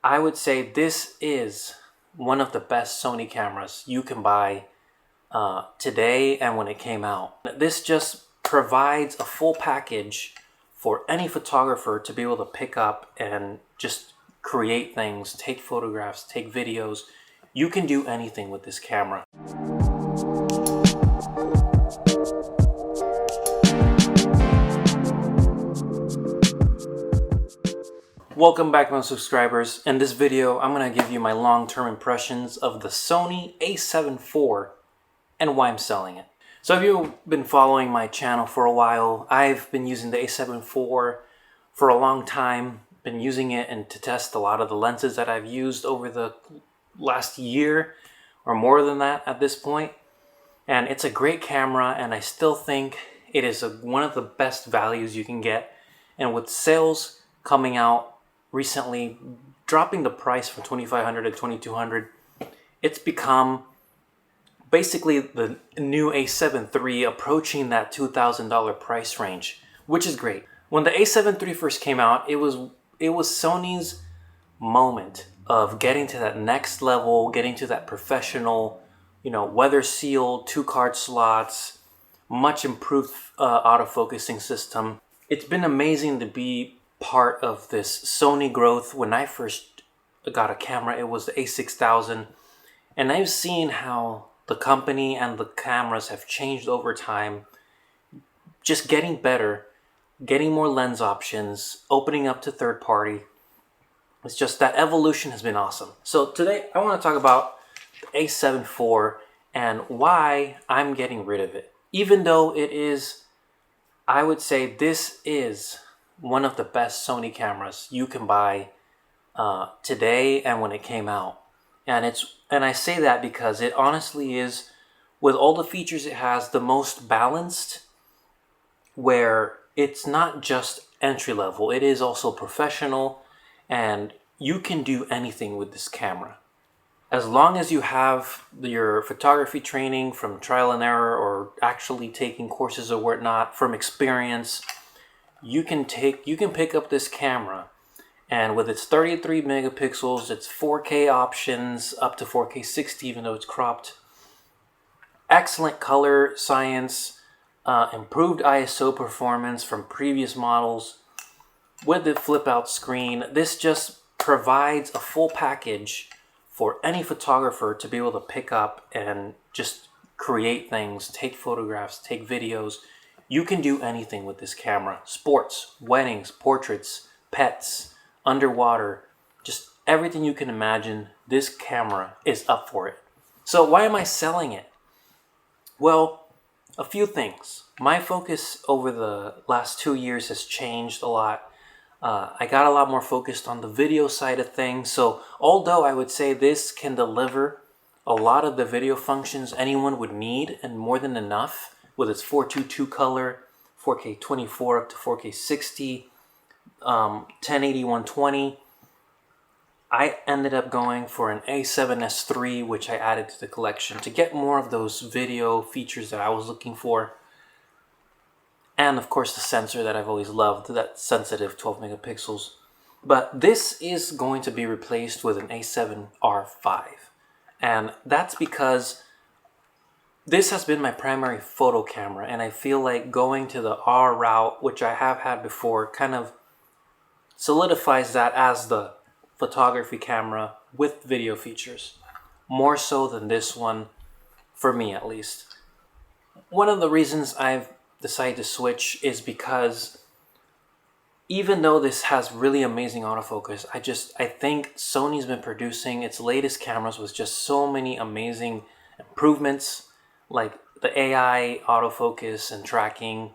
I would say this is one of the best Sony cameras you can buy today and when it came out. This just provides a full package for any photographer to be able to pick up and just create things, take photographs, take videos. You can do anything with this camera. Welcome back, my subscribers. In this video, I'm going to give you my long-term impressions of the Sony A7 IV and why I'm selling it. So if you've been following my channel for a while, I've been using the A7 IV for a long time. Been using it and to test a lot of the lenses that I've used over the last year or more than that at this point. And it's a great camera, and I still think it is one of the best values you can get. And with sales coming out recently, dropping the price from $2,500 to $2,200, it's become basically the new A7 III approaching that $2,000 price range, which is great. When the A7 III first came out, it was Sony's moment of getting to that next level, getting to that professional, weather sealed 2-card slots, much improved autofocusing system. It's been amazing to be part of this Sony growth. When I first got a camera, it was the A6000, and I've seen how the company and the cameras have changed over time, just getting better, getting more lens options, opening up to third party. It's just that evolution has been awesome. So today I want to talk about the A7 IV and why I'm getting rid of it. Even though it is, I would say this is one of the best Sony cameras you can buy today and when it came out. And I say that because it honestly is, with all the features it has, the most balanced, where it's not just entry level, it is also professional, and you can do anything with this camera. As long as you have your photography training from trial and error, or actually taking courses or whatnot from experience, you can pick up this camera, and with its 33 megapixels, its 4K options, up to 4K 60 even though it's cropped, excellent color science, improved ISO performance from previous models, with the flip out screen, this just provides a full package for any photographer to be able to pick up and just create things, take photographs, take videos. You can do anything with this camera. Sports, weddings, portraits, pets, underwater, just everything you can imagine, this camera is up for it. So why am I selling it? Well, a few things. My focus over the last 2 years has changed a lot. I got a lot more focused on the video side of things. So although I would say this can deliver a lot of the video functions anyone would need, and more than enough, with its 422 color, 4K 24 up to 4K 60, 1080 120. I ended up going for an A7S III, which I added to the collection to get more of those video features that I was looking for. And of course the sensor that I've always loved, that sensitive 12 megapixels. But this is going to be replaced with an A7R5. And that's because this has been my primary photo camera, and I feel like going to the R route, which I have had before, kind of solidifies that as the photography camera with video features, more so than this one, for me at least. One of the reasons I've decided to switch is because even though this has really amazing autofocus, I think Sony's been producing its latest cameras with just so many amazing improvements, like the AI autofocus and tracking,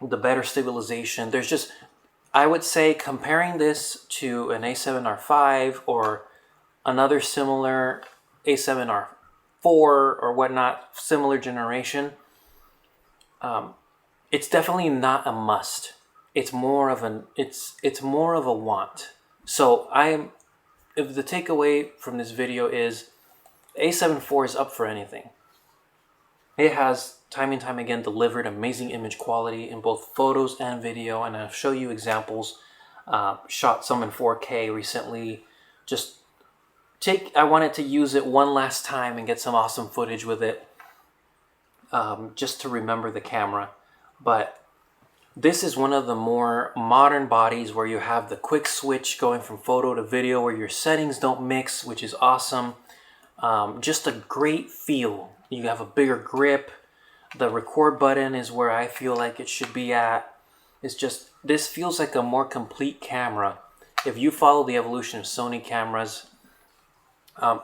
the better stabilization. There's just, I would say, comparing this to an A7R5 or another similar A7R4 or whatnot, similar generation, it's definitely not a must. It's more of a want. So if the takeaway from this video is A7 IV is up for anything. It has time and time again delivered amazing image quality in both photos and video, and I'll show you examples Shot some in 4K recently. I wanted to use it one last time and get some awesome footage with it, just to remember the camera. But this is one of the more modern bodies where you have the quick switch going from photo to video, where your settings don't mix, which is awesome. Just a great feel. You have a bigger grip. The record button is where I feel like it should be at. This feels like a more complete camera. If you follow the evolution of Sony cameras,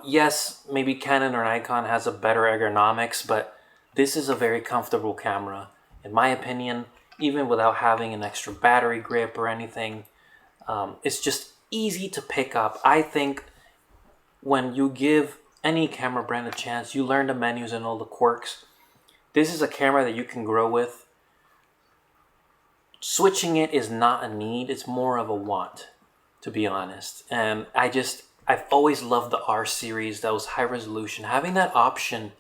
yes, maybe Canon or Nikon has a better ergonomics, but this is a very comfortable camera. In my opinion, even without having an extra battery grip or anything, it's just easy to pick up. I think when you give any camera brand a chance, you learn the menus and all the quirks. This is a camera that you can grow with. Switching it is not a need, it's more of a want, to be honest. And I've always loved the R series, that was high resolution. Having that option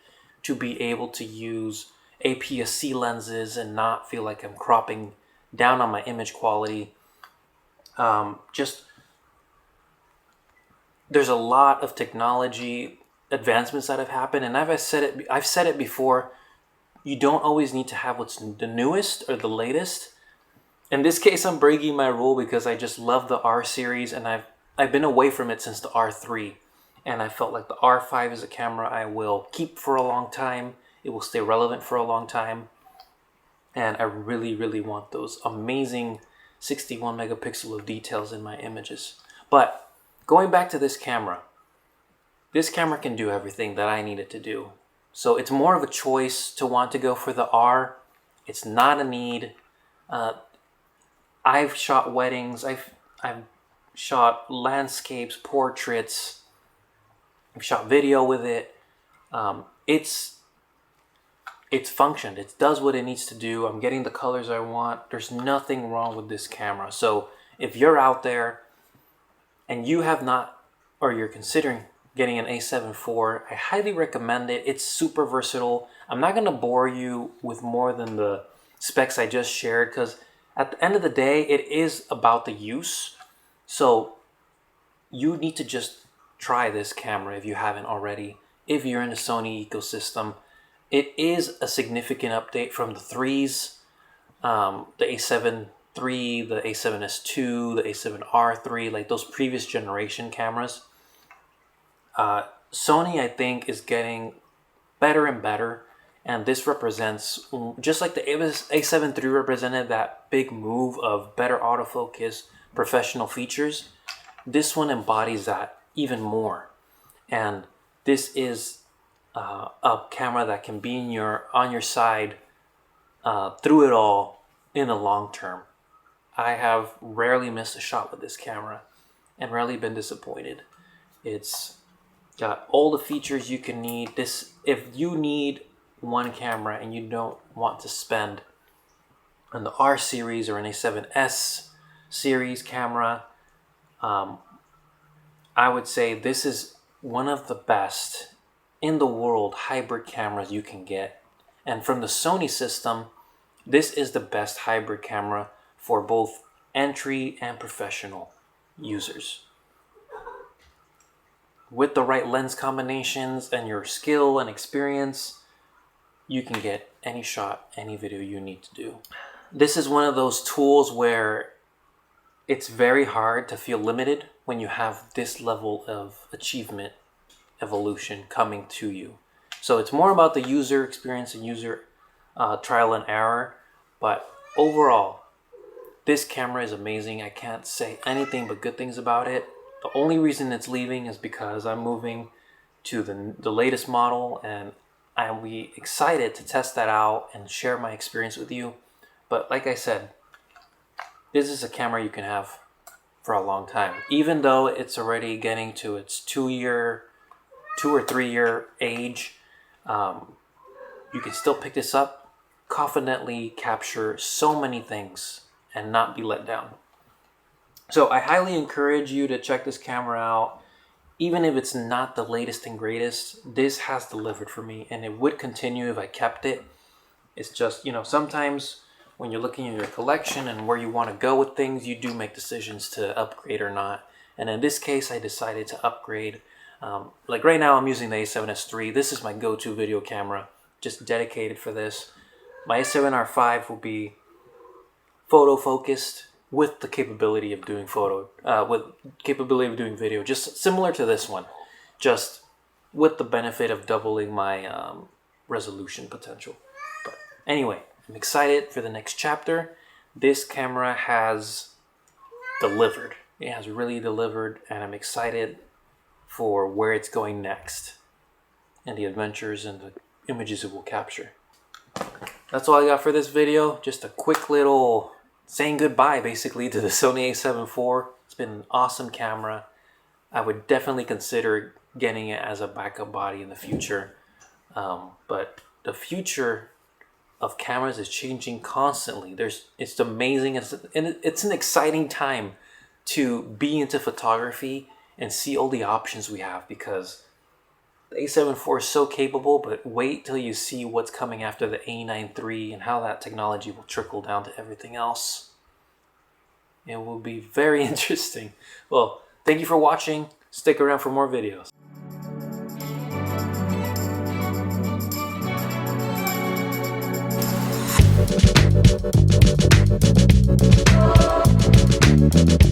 to be able to use APS-C lenses and not feel like I'm cropping down on my image quality. There's a lot of technology advancements that have happened, and I've said it before, you don't always need to have what's the newest or the latest. In this case, I'm breaking my rule because I just love the R series, and I've been away from it since the R3, and I felt like the R5 is a camera I will keep for a long time. It will stay relevant for a long time, and I really, really want those amazing 61 megapixel of details in my images. But going back to this camera can do everything that I need it to do. So it's more of a choice to want to go for the R. It's not a need. I've shot weddings. I've shot landscapes, portraits. I've shot video with it. It's functioned. It does what it needs to do. I'm getting the colors I want. There's nothing wrong with this camera. So if you're out there and you have not, or you're considering getting an A7IV, I highly recommend it. It's super versatile. I'm not going to bore you with more than the specs I just shared, because at the end of the day, it is about the use. So you need to just try this camera if you haven't already. If you're in the Sony ecosystem, it is a significant update from the 3s, the A7 III, the A7S II, the A7R3, like those previous generation cameras. Sony, I think, is getting better and better, and this represents, just like the A7 III represented that big move of better autofocus, professional features, this one embodies that even more. And this is a camera that can be on your side through it all in the long term. I have rarely missed a shot with this camera and rarely been disappointed. It's got all the features you can need. If you need one camera and you don't want to spend on the R series or an A7S series camera, I would say this is one of the best in the world hybrid cameras you can get. And from the Sony system, this is the best hybrid camera for both entry and professional users. With the right lens combinations and your skill and experience, you can get any shot, any video you need to do. This is one of those tools where it's very hard to feel limited when you have this level of achievement, evolution coming to you. So it's more about the user experience and user trial and error. But overall, this camera is amazing. I can't say anything but good things about it. The only reason it's leaving is because I'm moving to the latest model, and I'll be excited to test that out and share my experience with you. But like I said, this is a camera you can have for a long time. Even though it's already getting to its 2 or 3 year age, you can still pick this up, confidently capture so many things and not be let down. So I highly encourage you to check this camera out. Even if it's not the latest and greatest, this has delivered for me, and it would continue if I kept it. It's just, sometimes when you're looking at your collection and where you want to go with things, you do make decisions to upgrade or not. And in this case, I decided to upgrade. Like right now, I'm using the A7S III. This is my go-to video camera, just dedicated for this. My A7R5 will be photo focused with the capability of doing video, just similar to this one, just with the benefit of doubling my resolution potential. But anyway, I'm excited for the next chapter. This camera has delivered. It has really delivered, and I'm excited for where it's going next and the adventures and the images it will capture. That's all I got for this video. Just a quick little saying goodbye basically to the Sony A7IV. It's been an awesome camera. I would definitely consider getting it as a backup body in the future. But the future of cameras is changing constantly. It's amazing. It's an exciting time to be into photography and see all the options we have, because the A7IV is so capable, but wait till you see what's coming after the A9 III and how that technology will trickle down to everything else. It will be very interesting. Well, thank you for watching. Stick around for more videos. Thank you.